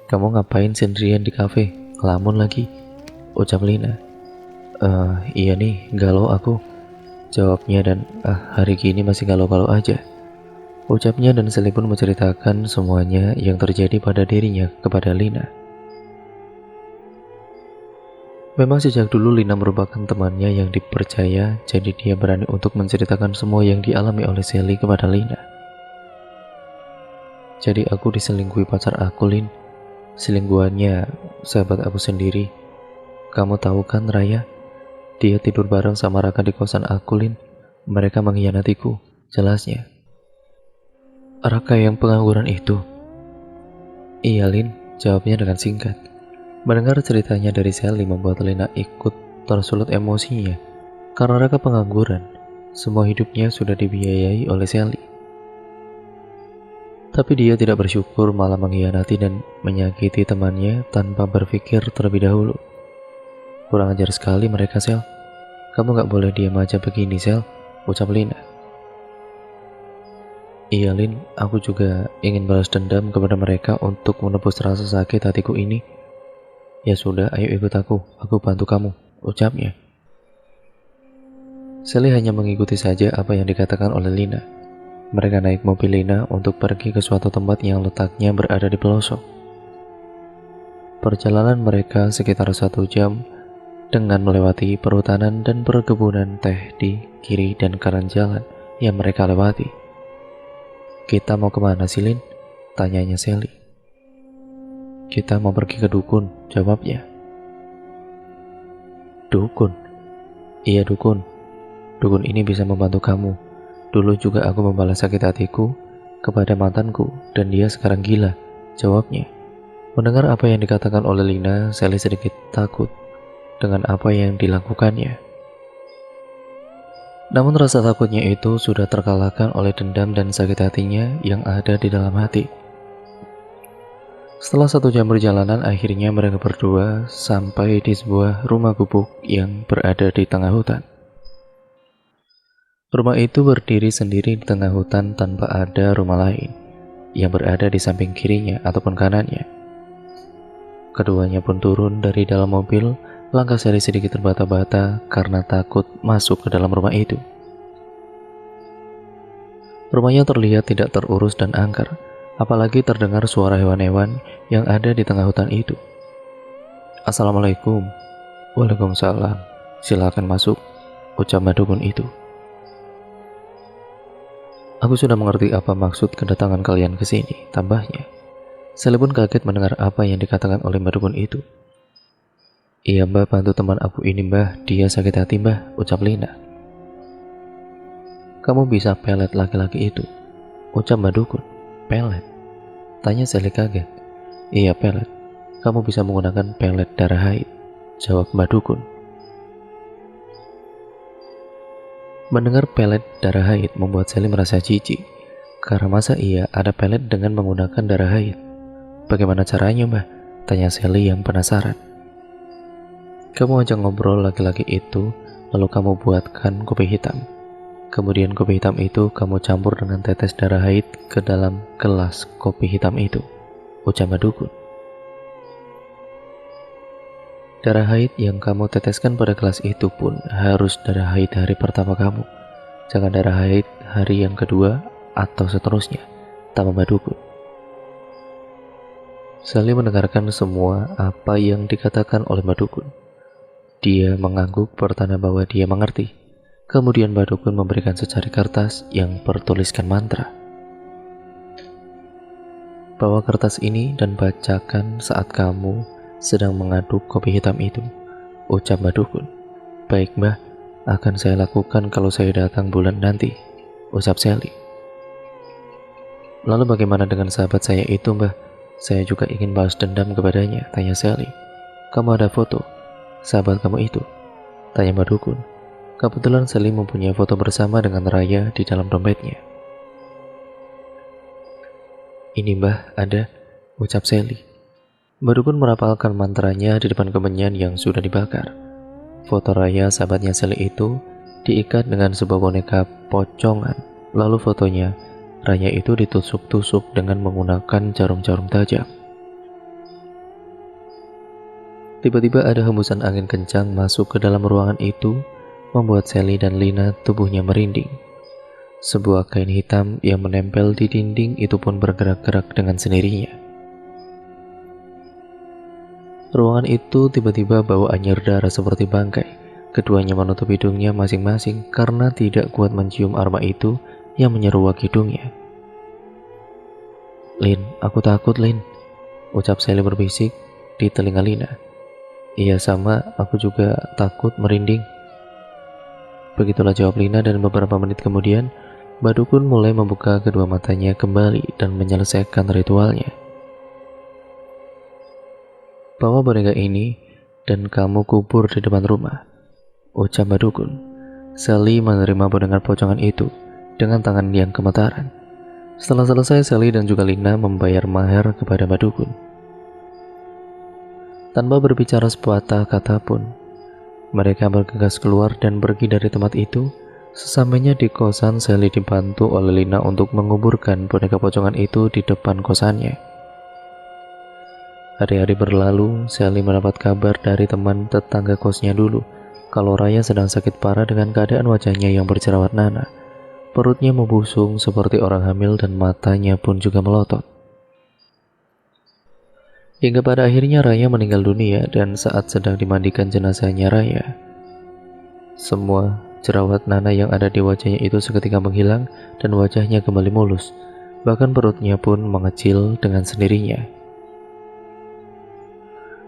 Kamu ngapain sendirian di kafe? Ngelamun lagi? Ucap Lina. Iya nih, galau aku, jawabnya, dan hari gini masih galau-galau aja, ucapnya, dan Sally pun menceritakan semuanya yang terjadi pada dirinya kepada Lina. Memang sejak dulu Lina merupakan temannya yang dipercaya, jadi dia berani untuk menceritakan semua yang dialami oleh Sally kepada Lina. Jadi aku diselingkuhi pacar aku, Lin. Selingkuhannya sahabat aku sendiri. Kamu tahu kan Raya? Dia tidur bareng sama Raka di kosan aku, Lin. Mereka mengkhianatiku, jelasnya. Raka yang pengangguran itu? Iya, Lin, jawabnya dengan singkat. Mendengar ceritanya dari Sally membuat Lina ikut tersulut emosinya. Karena Raka pengangguran, semua hidupnya sudah dibiayai oleh Sally. Tapi dia tidak bersyukur, malah mengkhianati dan menyakiti temannya tanpa berpikir terlebih dahulu. Kurang ajar sekali mereka, Sel. Kamu gak boleh diam aja begini, Sel, ucap Lina. Iya, Lin, aku juga ingin balas dendam kepada mereka untuk menebus rasa sakit hatiku ini. Ya sudah, ayo ikut aku bantu kamu, ucapnya. Sally hanya mengikuti saja apa yang dikatakan oleh Lina. Mereka naik mobil Lina untuk pergi ke suatu tempat yang letaknya berada di pelosok. Perjalanan mereka sekitar 1 jam dengan melewati perhutanan dan perkebunan teh di kiri dan kanan jalan yang mereka lewati. Kita mau kemana sih, Lin? Tanyanya Sally. Kita mau pergi ke dukun, jawabnya. Dukun? Iya, dukun. Dukun ini bisa membantu kamu. Dulu juga aku membalas sakit hatiku kepada mantanku dan dia sekarang gila, jawabnya. Mendengar apa yang dikatakan oleh Lina, Sally sedikit takut dengan apa yang dilakukannya. Namun rasa takutnya itu sudah terkalahkan oleh dendam dan sakit hatinya yang ada di dalam hati. Setelah 1 jam perjalanan, akhirnya mereka berdua sampai di sebuah rumah gubuk yang berada di tengah hutan. Rumah itu berdiri sendiri di tengah hutan tanpa ada rumah lain yang berada di samping kirinya ataupun kanannya. Keduanya pun turun dari dalam mobil, langkah Sally sedikit terbata-bata karena takut masuk ke dalam rumah itu. Rumahnya terlihat tidak terurus dan angker. Apalagi terdengar suara hewan-hewan yang ada di tengah hutan itu. Assalamualaikum. Waalaikumsalam. Silakan masuk, ucap madukun itu. Aku sudah mengerti apa maksud kedatangan kalian ke sini, tambahnya. Sally pun kaget mendengar apa yang dikatakan oleh madukun itu. Iya mbah, bantu teman aku ini mbah, dia sakit hati mbah, ucap Lina. Kamu bisa pelet laki-laki itu, ucap madukun. Pelet? Tanya Sally kaget. Iya pelet, kamu bisa menggunakan pelet darah haid, jawab madukun. Mendengar pelet darah haid membuat Sally merasa jijik, karena masa iya ada pelet dengan menggunakan darah haid. Bagaimana caranya mbah? Tanya Sally yang penasaran. Kamu ajak ngobrol laki-laki itu, lalu kamu buatkan kopi hitam. Kemudian kopi hitam itu kamu campur dengan tetes darah haid ke dalam gelas kopi hitam itu, ucap madukun. Darah haid yang kamu teteskan pada gelas itu pun harus darah haid hari pertama kamu. Jangan darah haid hari yang kedua atau seterusnya, tambah madukun. Sally mendengarkan semua apa yang dikatakan oleh madukun. Dia mengangguk bertanda bahwa dia mengerti. Kemudian madukun memberikan secari kertas yang bertuliskan mantra. Bawa kertas ini dan bacakan saat kamu sedang mengaduk kopi hitam itu, ucap madukun. Baik mbah, akan saya lakukan kalau saya datang bulan nanti, ucap Sally. Lalu bagaimana dengan sahabat saya itu mbah? Saya juga ingin balas dendam kepadanya, tanya Sally. Kamu ada foto sahabat kamu itu? Tanya madukun. Kebetulan Sally mempunyai foto bersama dengan Raya di dalam dompetnya. Ini mbah, ada, ucap Sally. Madukun merapalkan mantranya di depan kemenyan yang sudah dibakar. Foto Raya sahabatnya Sally itu diikat dengan sebuah boneka pocongan. Lalu fotonya, Raya itu ditusuk-tusuk dengan menggunakan jarum-jarum tajam. Tiba-tiba ada hembusan angin kencang masuk ke dalam ruangan itu, membuat Sally dan Lina tubuhnya merinding. Sebuah kain hitam yang menempel di dinding itu pun bergerak-gerak dengan sendirinya. Ruangan itu tiba-tiba bau anyir darah seperti bangkai. Keduanya menutup hidungnya masing-masing karena tidak kuat mencium aroma itu yang menyeruak hidungnya. Lin, aku takut Lin, ucap Sally berbisik di telinga Lina. Iya sama, aku juga takut, merinding. Begitulah jawab Lina, dan beberapa menit kemudian madukun mulai membuka kedua matanya kembali dan menyelesaikan ritualnya. Bawa boneka ini dan kamu kubur di depan rumah, ucap madukun. Sally menerima boneka pocongan itu dengan tangan yang gemetaran. Setelah selesai, Sally dan juga Lina membayar maher kepada madukun. Tanpa berbicara sepatah kata pun, mereka bergegas keluar dan pergi dari tempat itu. Sesampainya di kosan, Sally dibantu oleh Lina untuk menguburkan boneka pocongan itu di depan kosannya. Hari-hari berlalu, Sally mendapat kabar dari teman tetangga kosnya dulu kalau Raya sedang sakit parah dengan keadaan wajahnya yang berjerawat nanah. Perutnya membusung seperti orang hamil dan matanya pun juga melotot. Hingga pada akhirnya Raya meninggal dunia, dan saat sedang dimandikan jenazahnya Raya, semua jerawat nanah yang ada di wajahnya itu seketika menghilang dan wajahnya kembali mulus. Bahkan perutnya pun mengecil dengan sendirinya.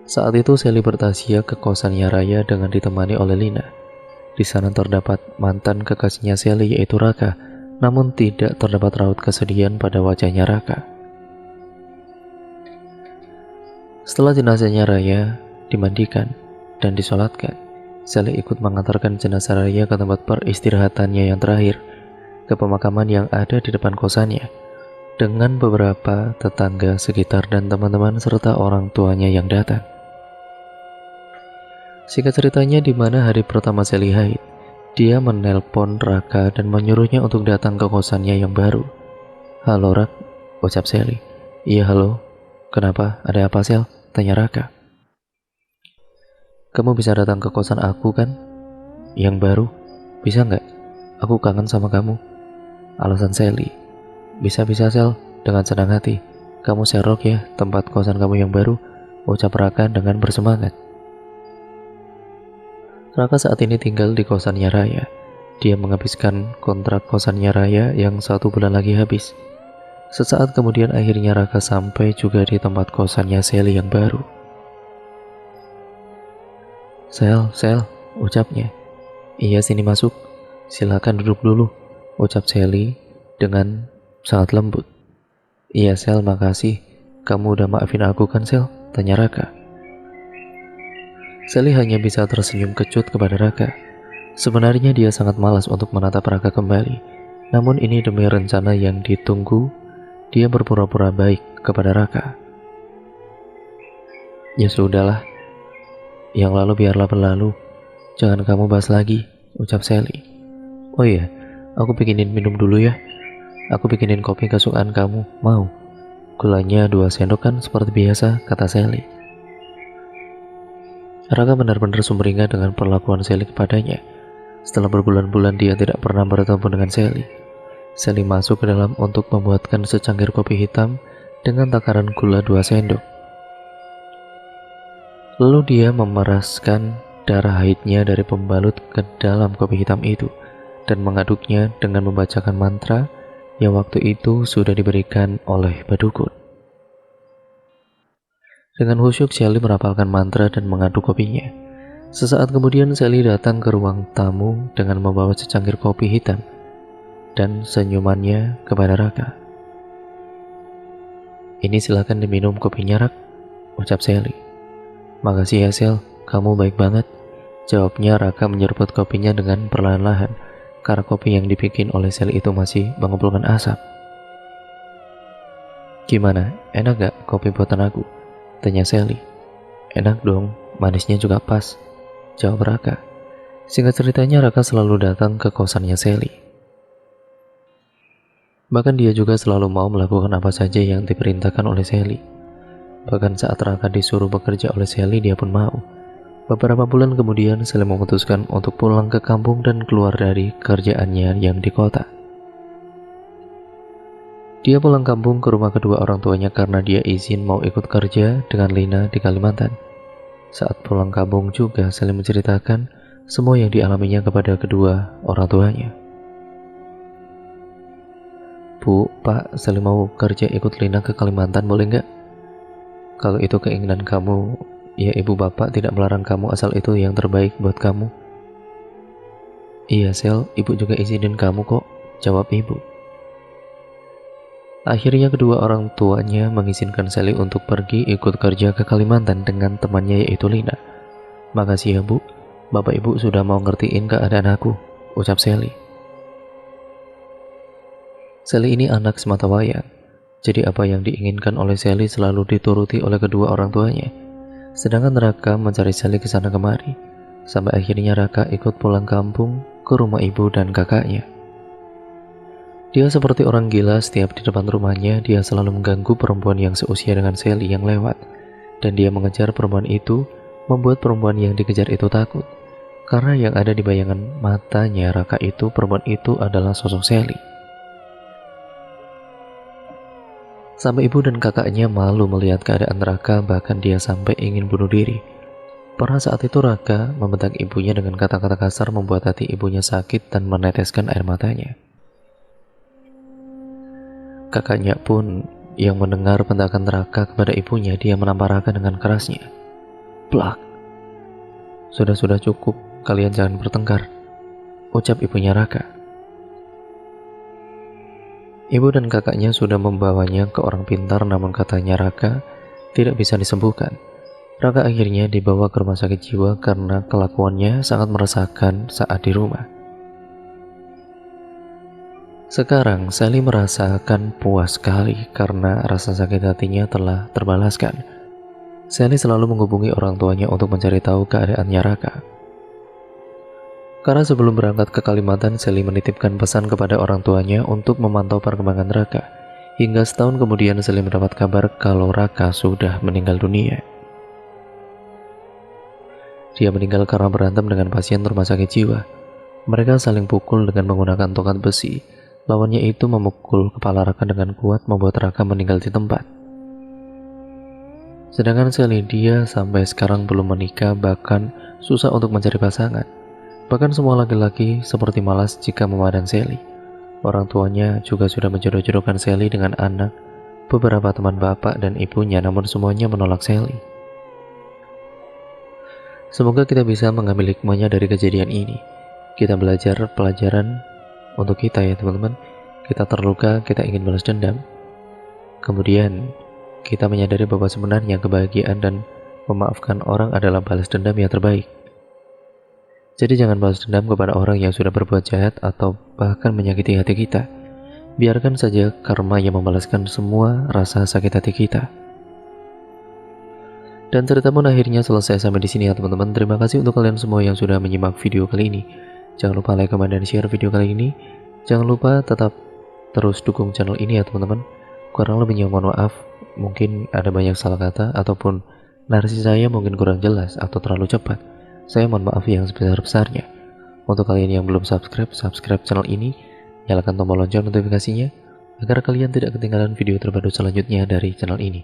Saat itu Sally bertasia ke kosannya Raya dengan ditemani oleh Lina. Di sana terdapat mantan kekasihnya Sally, yaitu Raka, namun tidak terdapat raut kesedihan pada wajahnya Raka. Setelah jenazahnya Raya dimandikan dan disolatkan, Sally ikut mengantarkan jenazah Raya ke tempat peristirahatannya yang terakhir, ke pemakaman yang ada di depan kosannya, dengan beberapa tetangga sekitar dan teman-teman serta orang tuanya yang datang. Singkat ceritanya, di mana hari pertama Sally haid, dia menelpon Raka dan menyuruhnya untuk datang ke kosannya yang baru. Halo Rak, ucap Sally. Iya halo, kenapa? Ada apa Sel? Tanya Raka. Kamu bisa datang ke kosan aku kan? Yang baru? Bisa nggak? Aku kangen sama kamu, alasan Sally. Bisa-bisa Sel, dengan senang hati. Kamu serok ya tempat kosan kamu yang baru, ucap Raka dengan bersemangat. Raka saat ini tinggal di kosannya Raya. Dia menghabiskan kontrak kosannya Raya yang 1 bulan lagi habis. Sesaat kemudian akhirnya Raka sampai juga di tempat kosannya Sally yang baru. Sel, ucapnya. Iya, sini masuk. Silakan duduk dulu, ucap Sally dengan sangat lembut. Iya Sel, makasih. Kamu udah maafin aku kan Sel? Tanya Raka. Sally hanya bisa tersenyum kecut kepada Raka. Sebenarnya dia sangat malas untuk menatap Raka kembali. Namun ini demi rencana yang ditunggu, dia berpura-pura baik kepada Raka. Ya sudahlah, yang lalu biarlah berlalu. Jangan kamu bahas lagi, ucap Sally. Oh iya, aku bikinin minum dulu ya. Aku bikinin kopi kesukaan kamu, mau? Gulanya 2 sendok kan seperti biasa, kata Sally. Raka benar-benar sumringah dengan perlakuan Sally kepadanya. Setelah berbulan-bulan dia tidak pernah bertemu dengan Sally. Sally masuk ke dalam untuk membuatkan secangkir kopi hitam dengan takaran gula 2 sendok. Lalu dia memeraskan darah haidnya dari pembalut ke dalam kopi hitam itu dan mengaduknya dengan membacakan mantra yang waktu itu sudah diberikan oleh Badukun. Dengan khusyuk Sally merapalkan mantra dan mengaduk kopinya. Sesaat kemudian Sally datang ke ruang tamu dengan membawa secangkir kopi hitam dan senyumannya kepada Raka. Ini silakan diminum kopinya Rak, ucap Sally. Makasih ya Sel, kamu baik banget, jawabnya Raka menyeruput kopinya dengan perlahan-lahan karena kopi yang dibikin oleh Sally itu masih mengumpulkan asap. Gimana, enak gak kopi buatan aku? Tanya Sally. Enak dong, manisnya juga pas, jawab Raka. Singkat ceritanya Raka selalu datang ke kosannya Sally. Bahkan dia juga selalu mau melakukan apa saja yang diperintahkan oleh Sally. Bahkan saat Raka disuruh bekerja oleh Sally, dia pun mau. Beberapa bulan kemudian Sally memutuskan untuk pulang ke kampung dan keluar dari kerjaannya yang di kota. Dia pulang kampung ke rumah kedua orang tuanya karena dia izin mau ikut kerja dengan Lina di Kalimantan. Saat pulang kampung juga Sally menceritakan semua yang dialaminya kepada kedua orang tuanya. Bu, Pak, Sally mau kerja ikut Lina ke Kalimantan, boleh nggak? Kalau itu keinginan kamu, ya ibu bapak tidak melarang kamu asal itu yang terbaik buat kamu. Iya Sel, ibu juga izinin kamu kok, jawab ibu. Akhirnya kedua orang tuanya mengizinkan Sally untuk pergi ikut kerja ke Kalimantan dengan temannya yaitu Lina. Makasih ya bu, bapak ibu sudah mau ngertiin keadaan aku, ucap Sally. Sally ini anak sematawayang, jadi apa yang diinginkan oleh Sally selalu dituruti oleh kedua orang tuanya. Sedangkan Raka mencari Sally ke sana kemari, sampai akhirnya Raka ikut pulang kampung ke rumah ibu dan kakaknya. Dia seperti orang gila, setiap di depan rumahnya dia selalu mengganggu perempuan yang seusia dengan Sally yang lewat, dan dia mengejar perempuan itu, membuat perempuan yang dikejar itu takut, karena yang ada di bayangan matanya Raka itu, perempuan itu adalah sosok Sally. Sampai ibu dan kakaknya malu melihat keadaan Raka, bahkan dia sampai ingin bunuh diri. Pada saat itu Raka membentak ibunya dengan kata-kata kasar membuat hati ibunya sakit dan meneteskan air matanya. Kakaknya pun yang mendengar bentakan Raka kepada ibunya, dia menampar Raka dengan kerasnya. Plak. Sudah cukup, kalian jangan bertengkar, ucap ibunya Raka. Ibu dan kakaknya sudah membawanya ke orang pintar, namun katanya Raka tidak bisa disembuhkan. Raka akhirnya dibawa ke rumah sakit jiwa karena kelakuannya sangat meresahkan saat di rumah. Sekarang Sally merasakan puas sekali karena rasa sakit hatinya telah terbalaskan. Sally selalu menghubungi orang tuanya untuk mencari tahu keadaannya Raka. Karena sebelum berangkat ke Kalimantan, Sally menitipkan pesan kepada orang tuanya untuk memantau perkembangan Raka. Hingga setahun kemudian Sally mendapat kabar kalau Raka sudah meninggal dunia. Dia meninggal karena berantem dengan pasien rumah sakit jiwa. Mereka saling pukul dengan menggunakan tongkat besi. Lawannya itu memukul kepala Raka dengan kuat, membuat Raka meninggal di tempat. Sedangkan Sally dia sampai sekarang belum menikah, bahkan susah untuk mencari pasangan. Bahkan semua laki-laki seperti malas jika memandang Sally. Orang tuanya juga sudah menjodoh-jodohkan Sally dengan anak beberapa teman bapak dan ibunya, namun semuanya menolak Sally. Semoga kita bisa mengambil hikmahnya dari kejadian ini. Kita belajar pelajaran untuk kita ya teman-teman. Kita terluka, kita ingin balas dendam. Kemudian kita menyadari bahwa sebenarnya kebahagiaan dan memaafkan orang adalah balas dendam yang terbaik. Jadi jangan balas dendam kepada orang yang sudah berbuat jahat atau bahkan menyakiti hati kita. Biarkan saja karma yang membalaskan semua rasa sakit hati kita. Dan cerita pun akhirnya selesai sampai di sini ya teman-teman. Terima kasih untuk kalian semua yang sudah menyimak video kali ini. Jangan lupa like, comment, dan share video kali ini. Jangan lupa tetap terus dukung channel ini ya teman-teman. Kurang lebihnya mohon maaf, mungkin ada banyak salah kata ataupun narasi saya mungkin kurang jelas atau terlalu cepat. Saya mohon maaf yang sebesar-besarnya. Untuk kalian yang belum subscribe channel ini, nyalakan tombol lonceng notifikasinya agar kalian tidak ketinggalan video terbaru selanjutnya dari channel ini.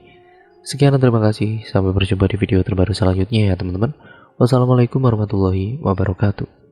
Sekian dan terima kasih, sampai berjumpa di video terbaru selanjutnya ya teman-teman. Wassalamualaikum warahmatullahi wabarakatuh.